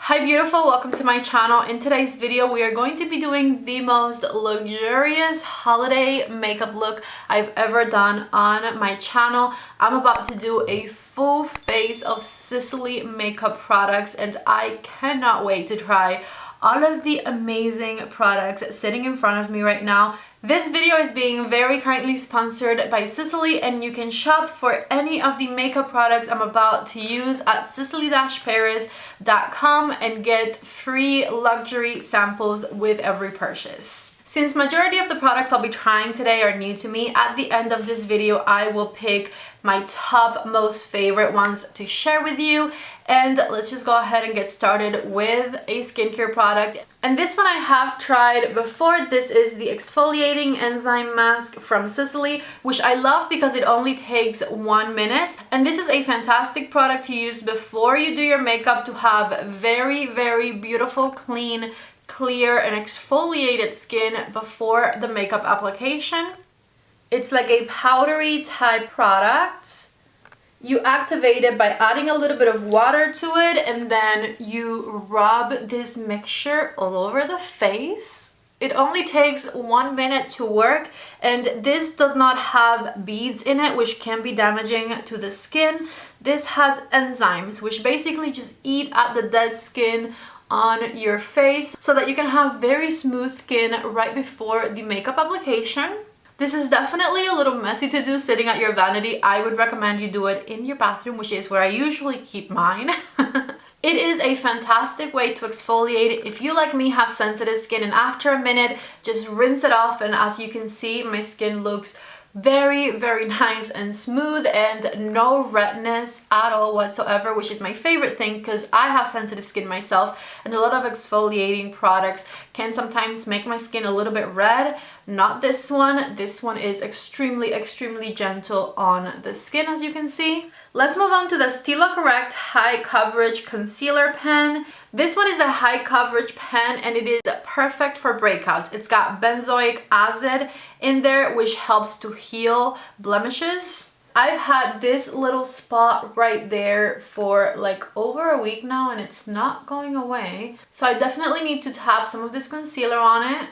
Hi beautiful, welcome to my channel. In today's video we are going to be doing the most luxurious holiday makeup look I've ever done on my channel. I'm about to do a full face of Sisley makeup products and I cannot wait to try all of the amazing products sitting in front of me right now. This video is being very kindly sponsored by Sisley, and you can shop for any of the makeup products I'm about to use at sisley-paris.com and get free luxury samples with every purchase. Since majority of the products I'll be trying today are new to me, at the end of this video I will pick my top most favorite ones to share with you. And let's just go ahead and get started with a skincare product. And this one I have tried before. This is the exfoliating enzyme mask from Sisley, which I love because it only takes 1 minute. And this is a fantastic product to use before you do your makeup to have very, very beautiful, clean, clear and exfoliated skin before the makeup application. It's like a powdery type product. You activate it by adding a little bit of water to it, and then you rub this mixture all over the face. It only takes 1 minute to work, and this does not have beads in it, which can be damaging to the skin. This has enzymes, which basically just eat at the dead skin on your face so that you can have very smooth skin right before the makeup application. This is definitely a little messy to do sitting at your vanity. I would recommend you do it in your bathroom, which is where I usually keep mine. It is a fantastic way to exfoliate. If you, like me, have sensitive skin, and after a minute, just rinse it off, and as you can see, my skin looks very, very nice and smooth and no redness at all whatsoever, which is my favorite thing because I have sensitive skin myself, and a lot of exfoliating products can sometimes make my skin a little bit red. Not this one. This one is extremely, extremely gentle on the skin, as you can see. Let's move on to the Stila Correct High Coverage Concealer Pen. This one is a high coverage pen and it is perfect for breakouts. It's got benzoic acid in there, which helps to heal blemishes. I've had this little spot right there for like over a week now and it's not going away. So I definitely need to tap some of this concealer on it.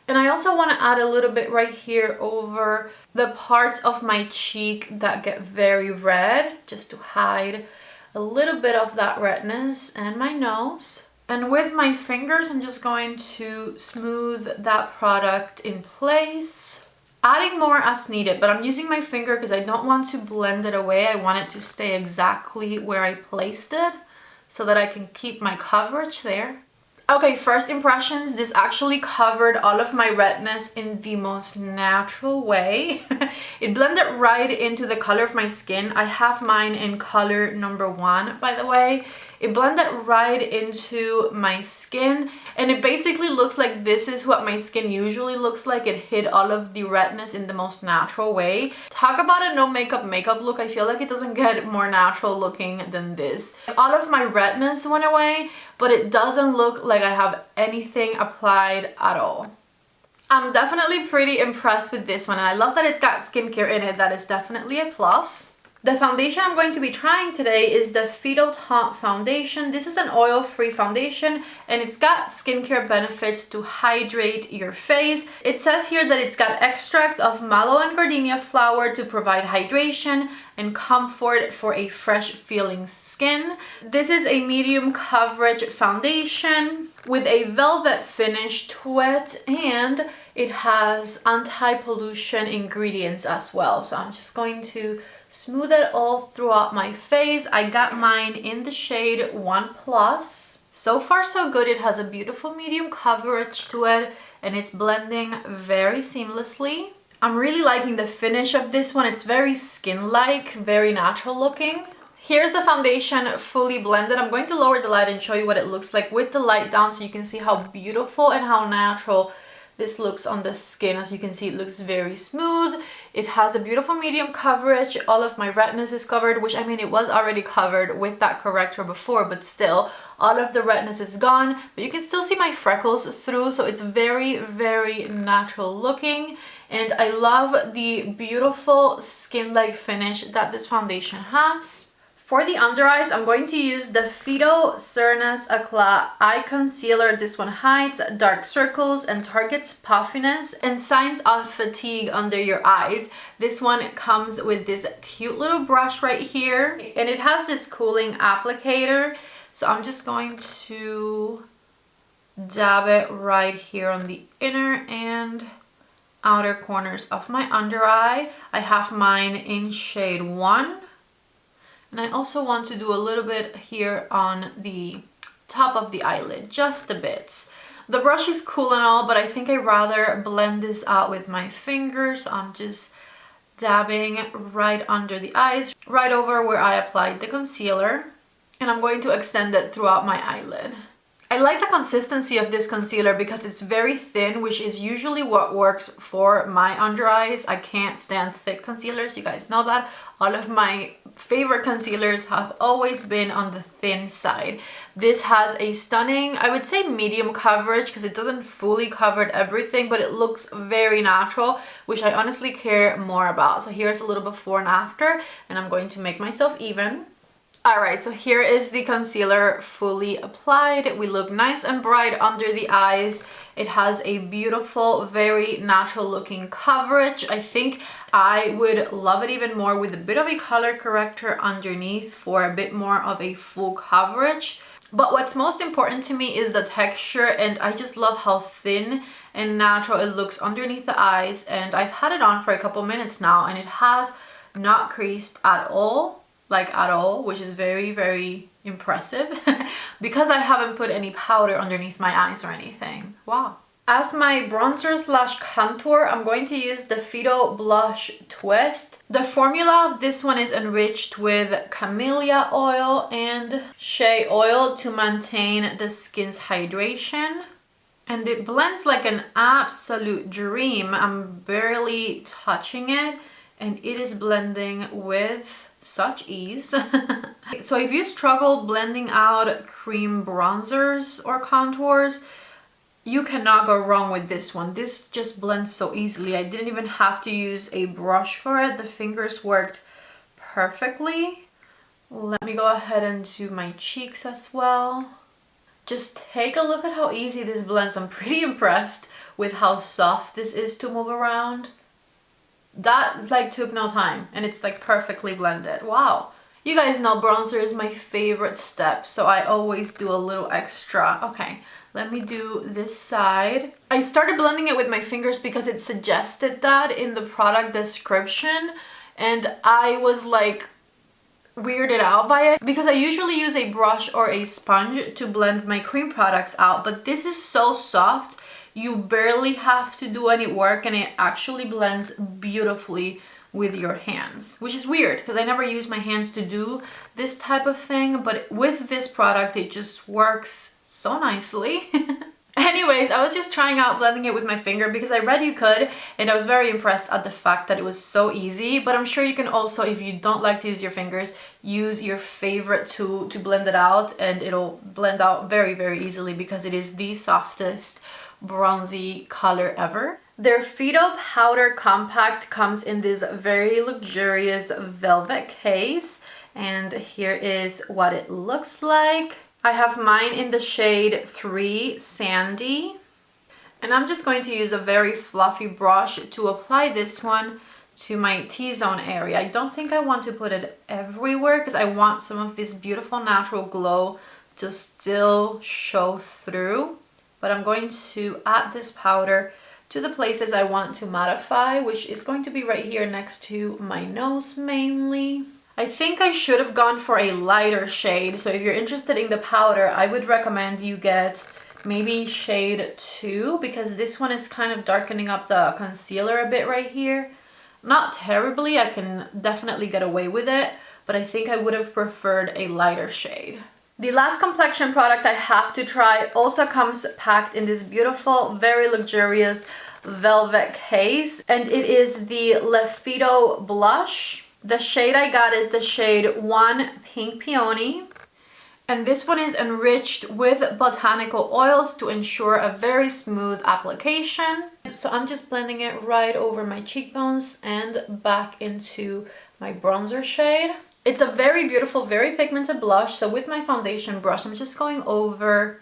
And I also want to add a little bit right here over the parts of my cheek that get very red, just to hide a little bit of that redness, and my nose. And with my fingers, I'm just going to smooth that product in place, adding more as needed, but I'm using my finger because I don't want to blend it away. I want it to stay exactly where I placed it so that I can keep my coverage there. Okay, first impressions, this actually covered all of my redness in the most natural way. It blended right into the color of my skin. I have mine in color number 1, by the way. It blended right into my skin, and it basically looks like this is what my skin usually looks like. It hid all of the redness in the most natural way. Talk about a no makeup look. I feel like it doesn't get more natural looking than this. All of my redness went away, but it doesn't look like I have anything applied at all. I'm definitely pretty impressed with this one, and I love that it's got skincare in it. That is definitely a plus. The foundation I'm going to be trying today is the Fetal Taunt Foundation. This is an oil-free foundation and it's got skincare benefits to hydrate your face. It says here that it's got extracts of mallow and gardenia flower to provide hydration and comfort for a fresh feeling skin. This is a medium coverage foundation with a velvet finish to it, and it has anti-pollution ingredients as well. So I'm just going to smooth it all throughout my face. I got mine in the shade 1+. So far so good. It has a beautiful medium coverage to it and it's blending very seamlessly. I'm really liking the finish of this one. It's very skin-like, very natural looking. Here's the foundation fully blended. I'm going to lower the light and show you what it looks like with the light down so you can see how beautiful and how natural this looks on the skin. As you can see, it looks very smooth. It has a beautiful medium coverage. All of my redness is covered, which I mean, it was already covered with that corrector before, but still, all of the redness is gone. But you can still see my freckles through, so it's very, very natural looking. And I love the beautiful skin-like finish that this foundation has. For the under eyes, I'm going to use the Fido Cernas Eclat Eye Concealer. This one hides dark circles and targets puffiness and signs of fatigue under your eyes. This one comes with this cute little brush right here, and it has this cooling applicator. So I'm just going to dab it right here on the inner and outer corners of my under eye. I have mine in shade 1. And I also want to do a little bit here on the top of the eyelid, just a bit. The brush is cool and all, but I think I'd rather blend this out with my fingers. I'm just dabbing right under the eyes, right over where I applied the concealer. And I'm going to extend it throughout my eyelid. I like the consistency of this concealer because it's very thin, which is usually what works for my under eyes. I can't stand thick concealers, you guys know that. All of my favorite concealers have always been on the thin side. This has a stunning, I would say medium coverage because it doesn't fully cover everything, but it looks very natural, which I honestly care more about. So here's a little before and after, and I'm going to make myself even. Alright, so here is the concealer fully applied. We look nice and bright under the eyes. It has a beautiful, very natural looking coverage. I think I would love it even more with a bit of a color corrector underneath for a bit more of a full coverage. But what's most important to me is the texture, and I just love how thin and natural it looks underneath the eyes. And I've had it on for a couple minutes now, and it has not creased at all. Like at all, which is very, very impressive because I haven't put any powder underneath my eyes or anything. Wow. As my bronzer slash contour, I'm going to use the Fido Blush Twist. The formula of this one is enriched with camellia oil and shea oil to maintain the skin's hydration. And it blends like an absolute dream. I'm barely touching it, and it is blending with such ease. So if you struggle blending out cream bronzers or contours, you cannot go wrong with this one. This just blends so easily. I didn't even have to use a brush for it. The fingers worked perfectly. Let me go ahead and do my cheeks as well. Just take a look at how easy this blends. I'm pretty impressed with how soft this is to move around. That like took no time, and it's like perfectly blended. Wow. You guys know bronzer is my favorite step, so I always do a little extra. Okay, let me do this side. I started blending it with my fingers because it suggested that in the product description, and I was like weirded out by it because I usually use a brush or a sponge to blend my cream products out, but this is so soft. You barely have to do any work, and it actually blends beautifully with your hands, which is weird because I never use my hands to do this type of thing, but with this product it just works so nicely. Anyways, I was just trying out blending it with my finger because I read you could, and I was very impressed at the fact that it was so easy. But I'm sure you can also, if you don't like to use your fingers, use your favorite tool to blend it out, and it'll blend out very, very easily because it is the softest bronzy color ever. Their Fido Powder Compact comes in this very luxurious velvet case, and here is what it looks like. I have mine in the shade 3 Sandy, and I'm just going to use a very fluffy brush to apply this one to my T-zone area. I don't think I want to put it everywhere because I want some of this beautiful natural glow to still show through. But I'm going to add this powder to the places I want to mattify, which is going to be right here next to my nose mainly. I think I should have gone for a lighter shade, so if you're interested in the powder, I would recommend you get maybe shade 2, because this one is kind of darkening up the concealer a bit right here. Not terribly, I can definitely get away with it, but I think I would have preferred a lighter shade. The last complexion product I have to try also comes packed in this beautiful, very luxurious velvet case, and it is the Le Fido Blush. The shade I got is the shade 1 Pink Peony, and this one is enriched with botanical oils to ensure a very smooth application. So I'm just blending it right over my cheekbones and back into my bronzer shade. It's a very beautiful, very pigmented blush. So with my foundation brush, I'm just going over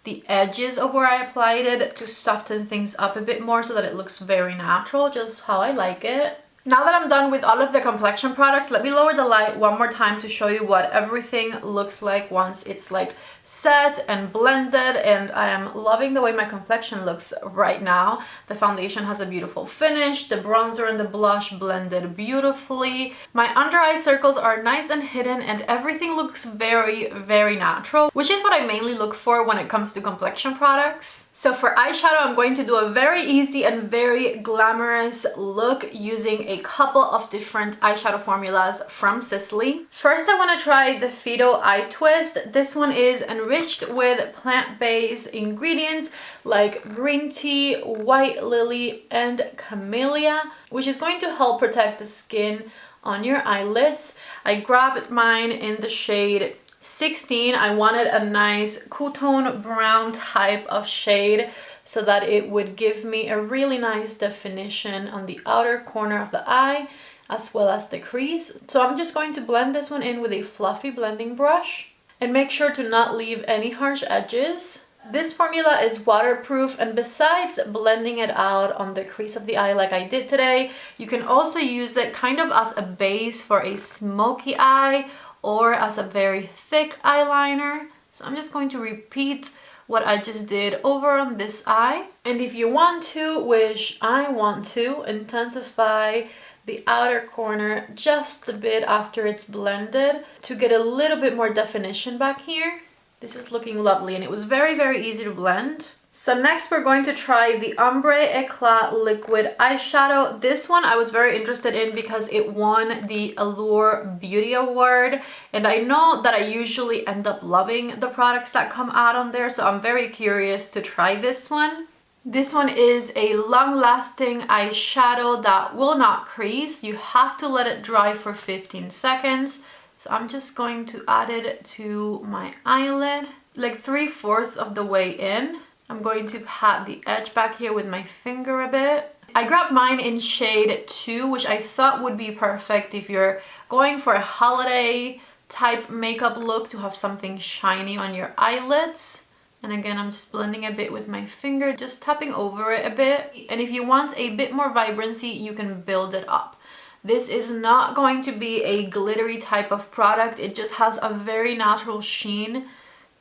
the edges of where I applied it to soften things up a bit more so that it looks very natural, just how I like it. Now that I'm done with all of the complexion products, let me lower the light one more time to show you what everything looks like once it's like set and blended, and I am loving the way my complexion looks right now. The foundation has a beautiful finish, the bronzer and the blush blended beautifully. My under eye circles are nice and hidden, and everything looks very, very natural, which is what I mainly look for when it comes to complexion products. So for eyeshadow, I'm going to do a very easy and very glamorous look using a couple of different eyeshadow formulas from Sisley. First, I want to try the Fido Eye Twist. This one is enriched with plant-based ingredients like green tea, white lily, and camellia, which is going to help protect the skin on your eyelids. I grabbed mine in the shade 16. I wanted a nice cool tone brown type of shade so that it would give me a really nice definition on the outer corner of the eye as well as the crease. So I'm just going to blend this one in with a fluffy blending brush and make sure to not leave any harsh edges. This formula is waterproof, and besides blending it out on the crease of the eye like I did today, you can also use it kind of as a base for a smoky eye or as a very thick eyeliner. So I'm just going to repeat what I just did over on this eye. And if you want to, which I want to, intensify the outer corner just a bit after it's blended to get a little bit more definition back here. This is looking lovely, and it was very, very easy to blend. So next we're going to try the Ombre Eclat Liquid Eyeshadow. This one I was very interested in because it won the Allure Beauty Award, and I know that I usually end up loving the products that come out on there, so I'm very curious to try this one. This one is a long-lasting eyeshadow that will not crease. You have to let it dry for 15 seconds. So I'm just going to add it to my eyelid, like 3/4 of the way in. I'm going to pat the edge back here with my finger a bit. I grabbed mine in shade 2, which I thought would be perfect if you're going for a holiday type makeup look, to have something shiny on your eyelids. And again, I'm just blending a bit with my finger, just tapping over it a bit. And if you want a bit more vibrancy, you can build it up. This is not going to be a glittery type of product. It just has a very natural sheen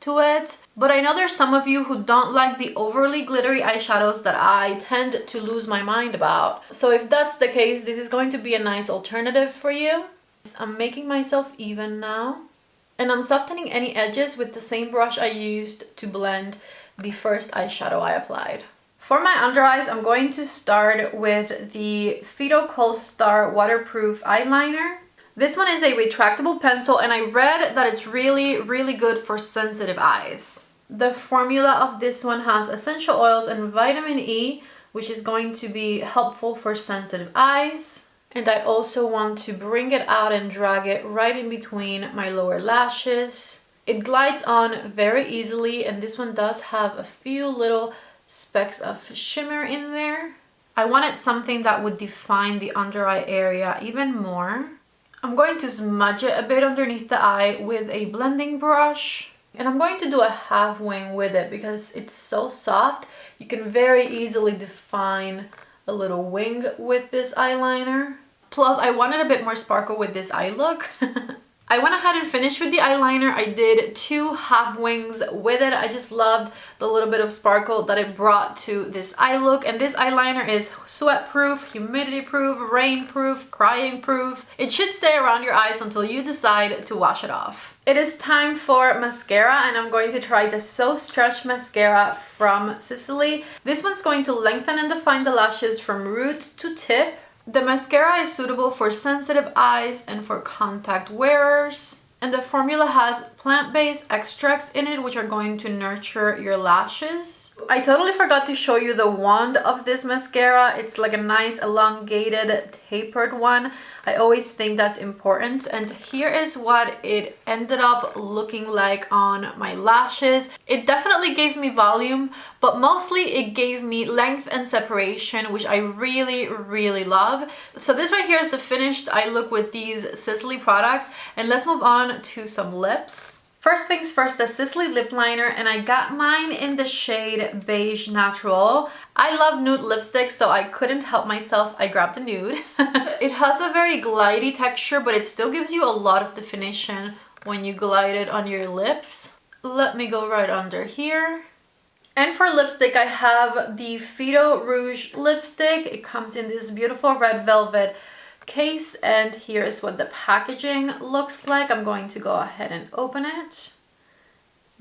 to it. But I know there's some of you who don't like the overly glittery eyeshadows that I tend to lose my mind about. So if that's the case, this is going to be a nice alternative for you. I'm making myself even now. And I'm softening any edges with the same brush I used to blend the first eyeshadow I applied. For my under eyes, I'm going to start with the Fido Kohl Star Waterproof Eyeliner. This one is a retractable pencil, and I read that it's really, really good for sensitive eyes. The formula of this one has essential oils and vitamin E, which is going to be helpful for sensitive eyes. And I also want to bring it out and drag it right in between my lower lashes. It glides on very easily, and this one does have a few little specks of shimmer in there. I wanted something that would define the under eye area even more. I'm going to smudge it a bit underneath the eye with a blending brush. And I'm going to do a half wing with it because it's so soft. You can very easily define a little wing with this eyeliner. Plus, I wanted a bit more sparkle with this eye look. I went ahead and finished with the eyeliner. I did 2 half wings with it. I just loved the little bit of sparkle that it brought to this eye look. And this eyeliner is sweat proof, humidity proof, rain proof, crying proof. It should stay around your eyes until you decide to wash it off. It is time for mascara, and I'm going to try the So Stretch mascara from Sisley. This one's going to lengthen and define the lashes from root to tip. The mascara is suitable for sensitive eyes and for contact wearers. And the formula has plant-based extracts in it, which are going to nurture your lashes. I totally forgot to show you the wand of this mascara. It's like a nice elongated tapered one. I always think that's important, and here is what it ended up looking like on my lashes. It definitely gave me volume, but mostly it gave me length and separation, which I really love. So this right here is the finished eye look with these Sisley products, and let's move on to some lips. First things first, the Sisley lip liner, and I got mine in the shade Beige Natural. I love nude lipsticks, so I couldn't help myself. I grabbed the nude. It has a very glidey texture, but it still gives you a lot of definition when you glide it on your lips. Let me go right under here. And for lipstick, I have the Fido Rouge lipstick. It comes in this beautiful red velvet case, and here is what the packaging looks like. I'm going to go ahead and open it.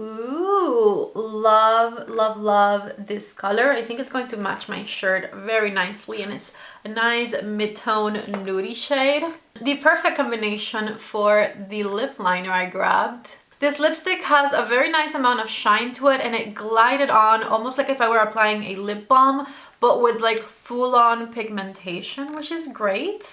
Ooh, love this color. I think it's going to match my shirt very nicely, and it's a nice mid-tone nudie shade. The perfect combination for the lip liner I grabbed. This lipstick has a very nice amount of shine to it, and it glided on almost like if I were applying a lip balm, but with like full-on pigmentation, which is great.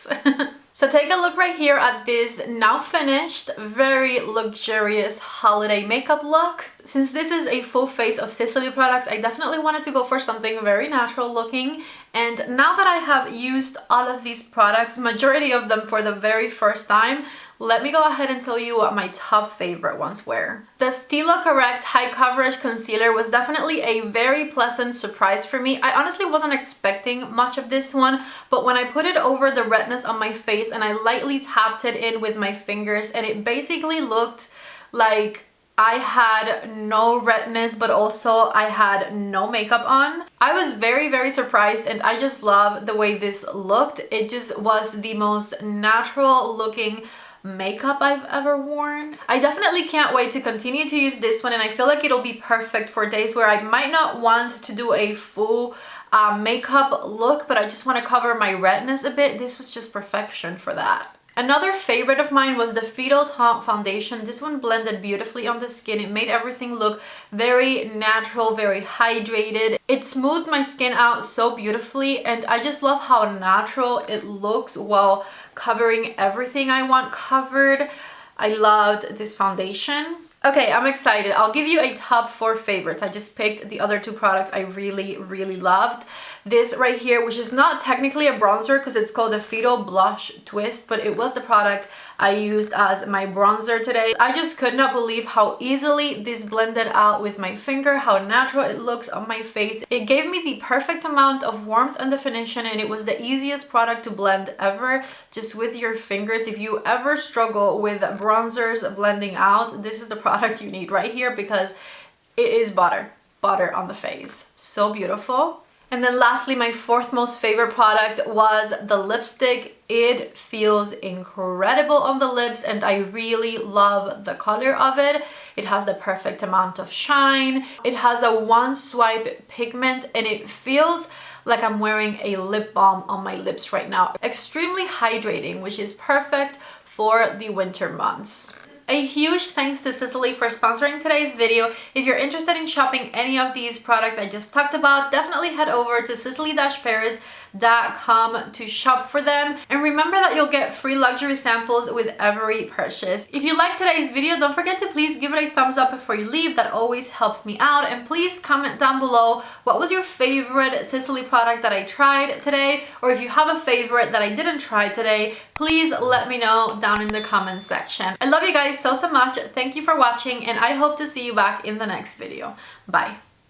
So take a look right here at this now finished, very luxurious holiday makeup look. Since this is a full face of Sisley products, I definitely wanted to go for something very natural looking. And now that I have used all of these products, majority of them for the very first time, let me go ahead and tell you what my top favorite ones were. The Stila Correct High Coverage Concealer was definitely a very pleasant surprise for me. I honestly wasn't expecting much of this one, but when I put it over the redness on my face and I lightly tapped it in with my fingers, and it basically looked like I had no redness, but also I had no makeup on. I was very surprised, and I just love the way this looked. It just was the most natural looking makeup I've ever worn. I definitely can't wait to continue to use this one, and I feel like it'll be perfect for days where I might not want to do a full makeup look, but I just want to cover my redness a bit. This was just perfection for that. Another favorite of mine was the Fido Taunt Foundation. This one blended beautifully on the skin. It made everything look very natural, very hydrated. It smoothed my skin out so beautifully, and I just love how natural it looks while covering everything I want covered. I loved this foundation. Okay, I'm excited. I'll give you a top 4 favorites. I just picked the other 2 products I really loved. This right here, which is not technically a bronzer because it's called the Fido Blush Twist, but it was the product I used as my bronzer today. I just could not believe how easily this blended out with my finger, how natural it looks on my face. It gave me the perfect amount of warmth and definition, and it was the easiest product to blend ever, just with your fingers. If you ever struggle with bronzers blending out, this is the product you need right here, because it is butter on the face. So beautiful. And then lastly, my 4th most favorite product was the lipstick. It feels incredible on the lips, and I really love the color of it. It has the perfect amount of shine. It has a 1-swipe pigment, and it feels like I'm wearing a lip balm on my lips right now. Extremely hydrating, which is perfect for the winter months. A huge thanks to Sisley for sponsoring today's video. If you're interested in shopping any of these products I just talked about, definitely head over to sisley-paris.com to shop for them. And remember that you'll get free luxury samples with every purchase. If you liked today's video, don't forget to please give it a thumbs up before you leave. That always helps me out. And please comment down below what was your favorite Sisley product that I tried today, or if you have a favorite that I didn't try today, please let me know down in the comments section. I love you guys so much. Thank you for watching, and I hope to see you back in the next video. Bye.